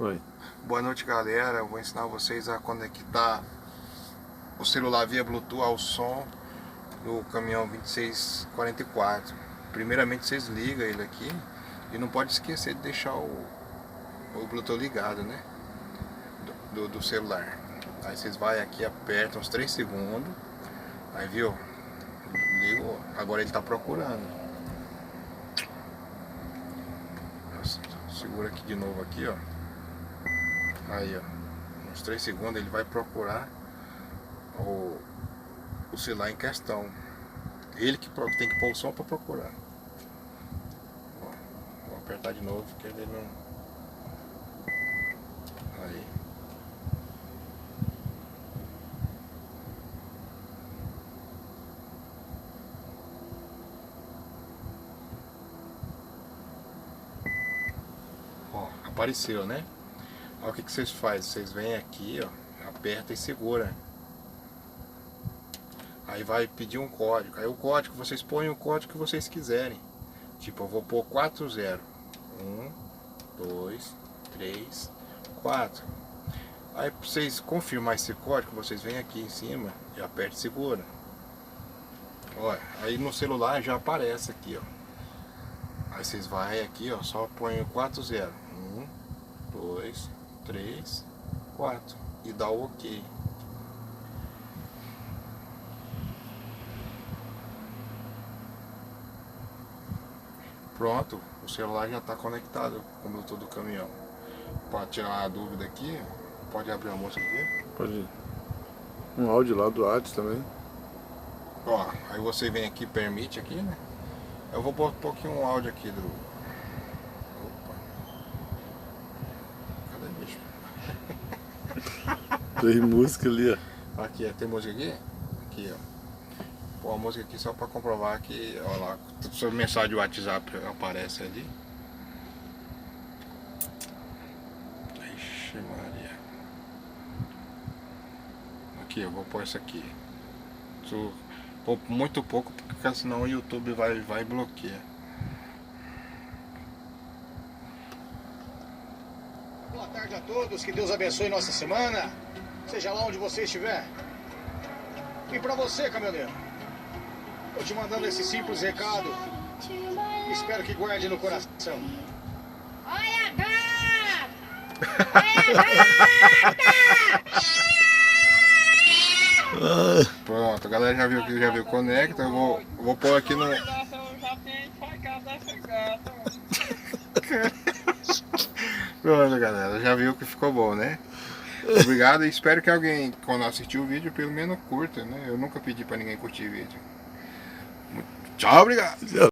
Oi. Boa noite, galera. Eu vou ensinar vocês a conectar o celular via Bluetooth ao som do caminhão 2644. Primeiramente vocês ligam ele aqui e não pode esquecer de deixar o Bluetooth ligado, né? Do celular. Aí vocês vão aqui, apertam uns 3 segundos. Aí viu? Ligou. Agora ele tá procurando. Segura aqui de novo aqui, ó. Aí, ó, uns 3 segundos ele vai procurar o celular em questão. Ele que tem que pôr o som para procurar. Ó, vou apertar de novo porque ele não. Aí. Ó, apareceu, né? Olha o que vocês fazem. Vocês vêm aqui, ó, aperta e segura. Aí vai pedir um código. Aí o código, vocês põem o código que vocês quiserem. Tipo, eu vou pôr 40. 1, 2, 3, 4. Aí pra vocês confirmar esse código, vocês vêm aqui em cima e apertam e segura. Olha, aí no celular já aparece aqui, ó. Aí vocês vão aqui, ó, só põe o 40. 1, 2, 3, 4. E dá o OK. Pronto, o celular já está conectado com o Bluetooth do caminhão. Para tirar a dúvida aqui, pode abrir a música aqui. Pode ir. Um áudio lá do WhatsApp também. Ó, aí você vem aqui, permite aqui, né? Eu vou pôr um pouquinho um áudio aqui do... Opa. Cadê bicho? Tem música ali, ó. Aqui, tem música aqui? Aqui, ó. Pôr a música aqui só para comprovar que, ó lá, sua mensagem de WhatsApp aparece ali. Ixi Maria. Aqui, eu vou pôr isso aqui. Pôr muito pouco, porque senão o YouTube vai bloquear. Boa tarde a todos, que Deus abençoe nossa semana, seja lá onde você estiver. E para você, caminhoneiro, tô te mandando esse simples recado, espero que guarde no coração. Olha a gata! Olha a gata! Pronto, a galera já viu conecta, eu vou pôr aqui no... Pronto, galera, já viu que ficou bom, né? Obrigado e espero que alguém, quando assistir o vídeo, pelo menos curta, né? Eu nunca pedi pra ninguém curtir o vídeo. Tchau, obrigado!